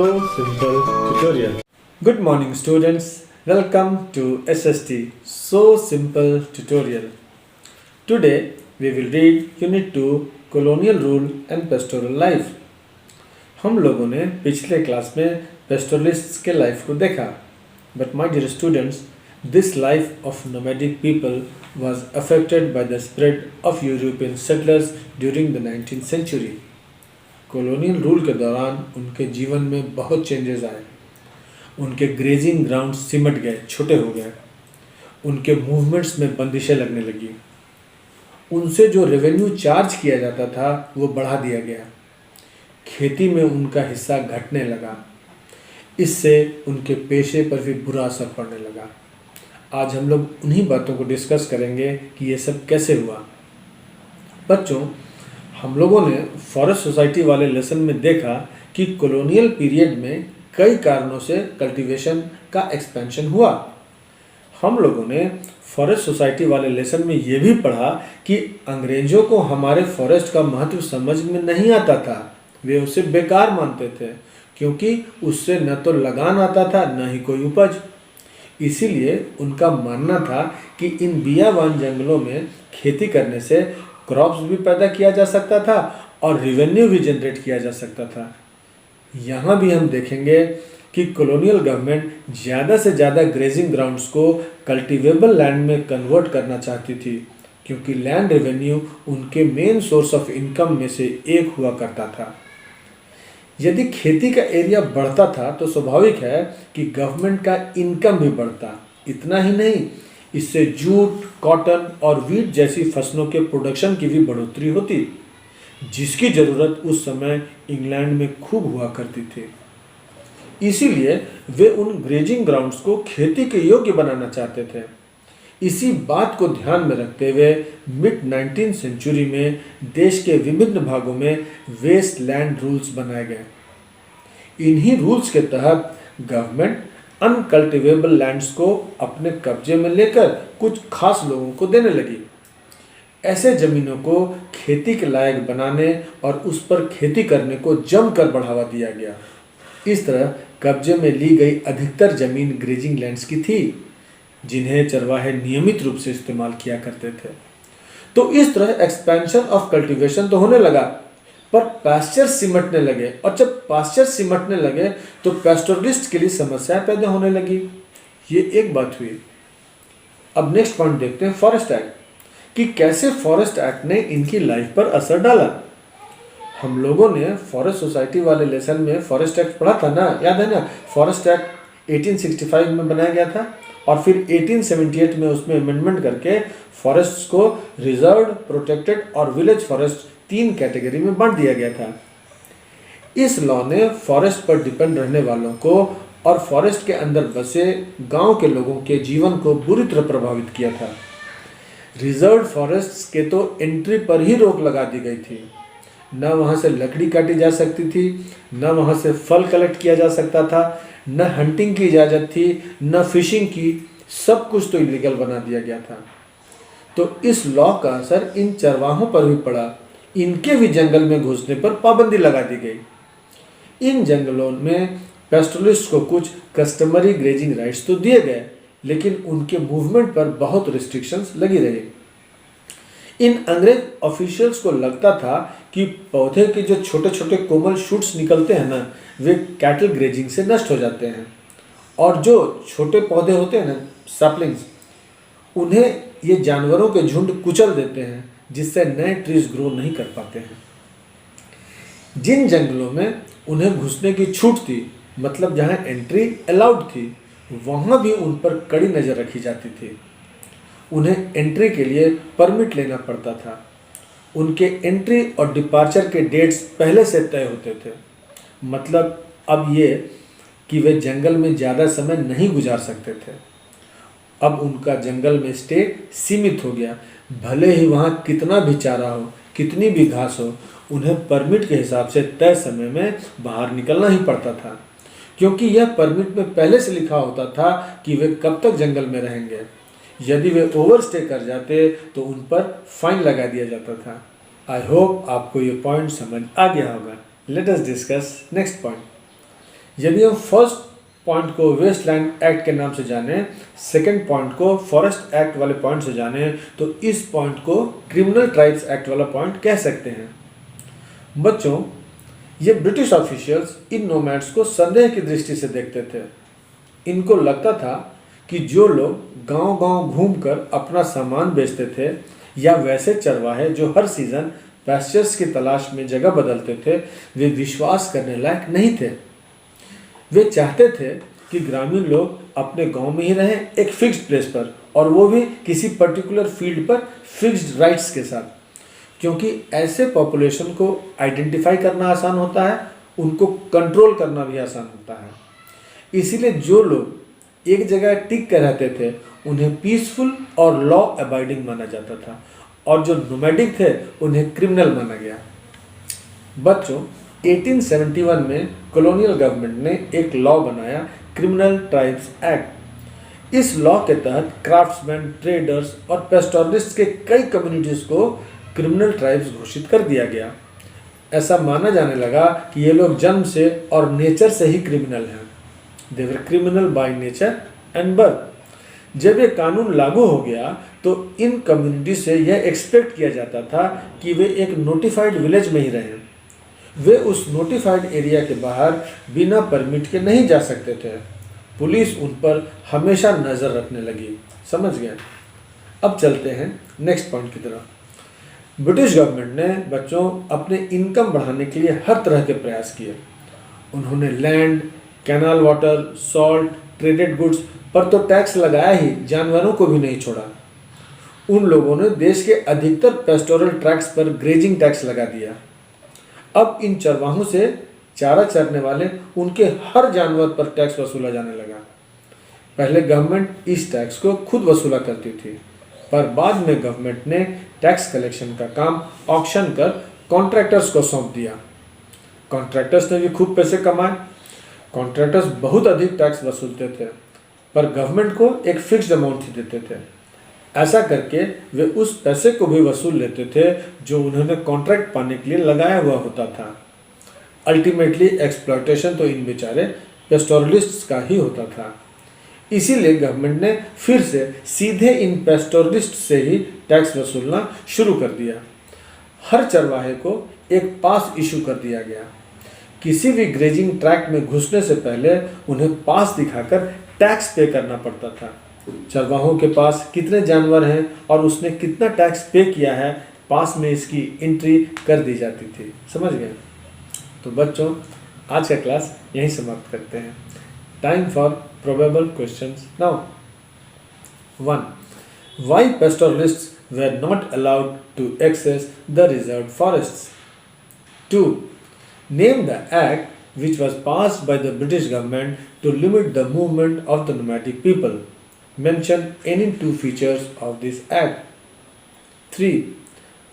So Simple tutorial. Good morning students. Welcome to SST So Simple tutorial. Today we will read Unit 2 Colonial Rule and Pastoral Life. हम लोगों ने पिछले class में पेस्टोरलिस्ट्स के life को देखा. But my dear students, this life of nomadic people was affected by the spread of European settlers during the 19th century. Colonial rule के दौरान उनके जीवन में बहुत चेंजेस आए. उनके ग्रेजिंग ग्राउंड सिमट गए, छोटे हो गए. उनके मूवमेंट्स में बंदिशें लगने लगी. उनसे जो रेवेन्यू चार्ज किया जाता था वो बढ़ा दिया गया. खेती में उनका हिस्सा घटने लगा. इससे उनके पेशे पर भी बुरा असर पड़ने लगा. आज हम लोग उन्हीं बातों को डिस्कस करेंगे कि ये सब कैसे हुआ. बच्चों, हम लोगों ने फॉरेस्ट सोसाइटी वाले लेसन में देखा कि कॉलोनियल पीरियड में कई कारणों से कल्टीवेशन का एक्सपेंशन हुआ. हम लोगों ने फॉरेस्ट सोसाइटी वाले लेसन में ये भी पढ़ा कि अंग्रेजों को हमारे फॉरेस्ट का महत्व समझ में नहीं आता था. वे उसे बेकार मानते थे क्योंकि उससे न तो लगान आता था न ही कोई उपज. इसीलिए उनका मानना था कि इन बियावान जंगलों में खेती करने से क्रॉप्स भी पैदा किया जा सकता था और रिवेन्यू भी जनरेट किया जा सकता था. यहाँ भी हम देखेंगे कि कॉलोनियल गवर्नमेंट ज़्यादा से ज़्यादा ग्रेजिंग ग्राउंड्स को कल्टीवेबल लैंड में कन्वर्ट करना चाहती थी क्योंकि लैंड रेवेन्यू उनके मेन सोर्स ऑफ इनकम में से एक हुआ करता था. यदि खेती का एरिया बढ़ता था तो स्वाभाविक है कि गवर्नमेंट का इनकम भी बढ़ता. इतना ही नहीं, इससे जूट, कॉटन और वीट जैसी फसलों के प्रोडक्शन की भी बढ़ोतरी होती, जिसकी ज़रूरत उस समय इंग्लैंड में खूब हुआ करती थी. इसीलिए वे उन ग्रेजिंग ग्राउंड्स को खेती के योग्य बनाना चाहते थे. इसी बात को ध्यान में रखते हुए मिड 19th सेंचुरी में देश के विभिन्न भागों में वेस्ट लैंड रूल्स बनाए गए. इन्हीं रूल्स के तहत गवर्नमेंट अनकल्टिवेबल लैंड्स को अपने कब्जे में लेकर कुछ खास लोगों को देने लगी. ऐसे जमीनों को खेती के लायक बनाने और उस पर खेती करने को जमकर बढ़ावा दिया गया. इस तरह कब्जे में ली गई अधिकतर जमीन ग्रेजिंग लैंड्स की थी जिन्हें चरवाहे नियमित रूप से इस्तेमाल किया करते थे. तो इस तरह एक्सपेंशन ऑफ कल्टीवेशन तो होने लगा, पर पास्चर सिमटने लगे. और जब पास्चर सिमटने लगे तो पेस्टोरलिस्ट के लिए समस्याएं पैदा होने लगी. ये एक बात हुई. अब नेक्स्ट पॉइंट देखते हैं, फॉरेस्ट एक्ट, कि कैसे फॉरेस्ट एक्ट ने इनकी लाइफ पर असर डाला. हम लोगों ने फॉरेस्ट सोसाइटी वाले लेसन में फॉरेस्ट एक्ट पढ़ा था ना, याद है ना. फॉरेस्ट एक्ट 1865 में बनाया गया था और फिर 1878 में उसमें अमेंडमेंट करके फॉरेस्ट को रिजर्व, प्रोटेक्टेड और विलेज फॉरेस्ट 3 कैटेगरी में बांट दिया गया था. इस लॉ ने फॉरेस्ट पर डिपेंड रहने वालों को और फॉरेस्ट के अंदर बसे गांव के लोगों के जीवन को बुरी तरह प्रभावित किया था. रिजर्व फॉरेस्ट्स के तो एंट्री पर ही रोक लगा दी गई थी. न वहां से लकड़ी काटी जा सकती थी, न वहां से फल कलेक्ट किया जा सकता था, न हंटिंग की इजाज़त थी, न फिशिंग की. सब कुछ तो इलीगल बना दिया गया था. तो इस लॉ का असर इन चरवाहों पर भी पड़ा. इनके भी जंगल में घुसने पर पाबंदी लगा दी गई. इन जंगलों में पेस्टोरलिस्ट को कुछ कस्टमरी ग्रेजिंग राइट्स तो दिए गए, लेकिन उनके मूवमेंट पर बहुत रिस्ट्रिक्शंस लगी रही. इन अंग्रेज ऑफिशियल्स को लगता था कि पौधे के जो छोटे छोटे कोमल शूट्स निकलते हैं ना, वे कैटल ग्रेजिंग से नष्ट हो जाते हैं. और जो छोटे पौधे होते हैं ना, सैपलिंग्स, उन्हें ये जानवरों के झुंड कुचल देते हैं, जिससे नए ट्रीज ग्रो नहीं कर पाते हैं. जिन जंगलों में उन्हें घुसने की छूट थी, मतलब जहां एंट्री अलाउड थी, वहां भी उन पर कड़ी नज़र रखी जाती थी. उन्हें एंट्री के लिए परमिट लेना पड़ता था. उनके एंट्री और डिपार्चर के डेट्स पहले से तय होते थे. मतलब अब ये कि वे जंगल में ज़्यादा समय नहीं गुजार सकते थे. अब उनका जंगल में स्टे सीमित हो गया. भले ही वहाँ कितना भी चारा हो, कितनी भी घास हो, उन्हें परमिट के हिसाब से तय समय में बाहर निकलना ही पड़ता था, क्योंकि यह परमिट में पहले से लिखा होता था कि वे कब तक जंगल में रहेंगे. यदि वे ओवरस्टे कर जाते तो उन पर फाइन लगा दिया जाता था. आई होप आपको ये पॉइंट समझ आ गया होगा. Let us discuss next point. यदि हम फर्स्ट पॉइंट को वेस्टलैंड एक्ट के नाम से जाने, सेकंड पॉइंट को फॉरेस्ट एक्ट वाले पॉइंट से जाने, तो इस पॉइंट को क्रिमिनल ट्राइब्स एक्ट वाला पॉइंट कह सकते हैं। बच्चों, ये ब्रिटिश ऑफिशियल्स इन नोमैड्स को संदेह की दृष्टि से देखते थे। इनको लगता था कि जो लोग गांव-गांव घूमकर अपना सामान बेचते थे या वैसे चरवाहे जो हर सीजन पैस्चर्स की तलाश में जगह बदलते थे, वे विश्वास करने लायक नहीं थे। वे चाहते थे कि ग्रामीण लोग अपने गांव में ही रहें, एक फिक्स्ड प्लेस पर, और वो भी किसी पर्टिकुलर फील्ड पर फिक्स्ड राइट्स के साथ, क्योंकि ऐसे पॉपुलेशन को आइडेंटिफाई करना आसान होता है, उनको कंट्रोल करना भी आसान होता है। इसीलिए जो लोग एक जगह टिक कर रहते थे उन्हें पीसफुल और लॉ अबाइडिंग माना जाता था, और जो नोमैडिक थे उन्हें क्रिमिनल माना गया। बच्चों, 1871 में कॉलोनियल गवर्नमेंट ने एक लॉ बनाया, क्रिमिनल ट्राइब्स एक्ट। इस लॉ के तहत क्राफ्ट्समैन, ट्रेडर्स और पेस्टोरलिस्ट के कई कम्युनिटीज़ को क्रिमिनल ट्राइब्स घोषित कर दिया गया। ऐसा माना जाने लगा कि ये लोग जन्म से और नेचर से ही क्रिमिनल हैं। They were criminal by nature and birth. जब ये कानून लागू हो गया तो इन कम्युनिटी से यह एक्सपेक्ट किया जाता था कि वे एक नोटिफाइड विलेज में ही रहें। वे उस नोटिफाइड एरिया के बाहर बिना परमिट के नहीं जा सकते थे। पुलिस उन पर हमेशा नज़र रखने लगी। समझ गए? अब चलते हैं नेक्स्ट पॉइंट की तरफ। ब्रिटिश गवर्नमेंट ने बच्चों अपने इनकम बढ़ाने के लिए हर तरह के प्रयास किए। उन्होंने land, canal water, salt, traded goods पर तो टैक्स लगाया ही, जानवरों को भी नहीं छोड़ा। उन लोगों ने देश के अधिकतर पेस्टोरल ट्रैक्ट्स पर ग्रेजिंग टैक्स लगा दिया। अब इन चरवाहों से चारा चरने वाले उनके हर जानवर पर टैक्स वसूला जाने लगा। पहले गवर्नमेंट इस टैक्स को खुद वसूला करती थी, पर बाद में गवर्नमेंट ने टैक्स कलेक्शन का काम ऑक्शन कर कॉन्ट्रैक्टर्स को सौंप दिया। कॉन्ट्रैक्टर्स ने भी खूब पैसे कमाए। कॉन्ट्रैक्टर्स बहुत अधिक टैक्स वसूलते थे, पर गवर्नमेंट को एक फिक्स्ड अमाउंट ही देते थे। ऐसा करके वे उस पैसे को भी वसूल लेते थे जो उन्होंने कॉन्ट्रैक्ट पाने के लिए लगाया हुआ होता था। अल्टीमेटली एक्सप्लॉयटेशन तो इन बेचारे पेस्टोरलिस्ट्स का ही होता था। इसीलिए गवर्नमेंट ने फिर से सीधे इन पेस्टोरलिस्ट से ही टैक्स वसूलना शुरू कर दिया। हर चरवाहे को एक पास इशू कर दिया गया। किसी भी ग्रेजिंग ट्रैक्ट में घुसने से पहले उन्हें पास दिखाकर टैक्स पे करना पड़ता था। चरवाहों के पास कितने जानवर हैं और उसने कितना टैक्स पे किया है, पास में इसकी एंट्री कर दी जाती थी। समझ गए? तो बच्चों, आज का क्लास यहीं समाप्त करते हैं। Time for probable questions now. 1. Why pastoralists were not allowed to access the reserved forests? 2. Name the act which was passed by the British government to limit the movement of the nomadic people. Mention any two features of this act. 3.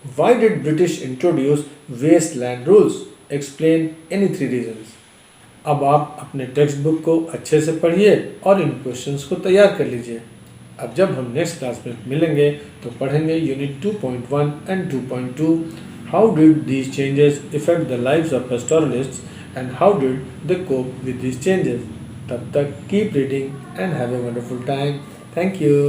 Why did British introduce wasteland rules? Explain any 3 reasons. अब आप अपने text book को अच्छे से पढ़िए और इन questions को तैयार कर लीजिए। अब जब हम नेक्स्ट क्लास में मिलेंगे तो पढ़ेंगे unit 2.1 and 2.2। How did these changes affect the lives of pastoralists and how did they cope with these changes? तब तक keep reading and have a wonderful time. Thank you.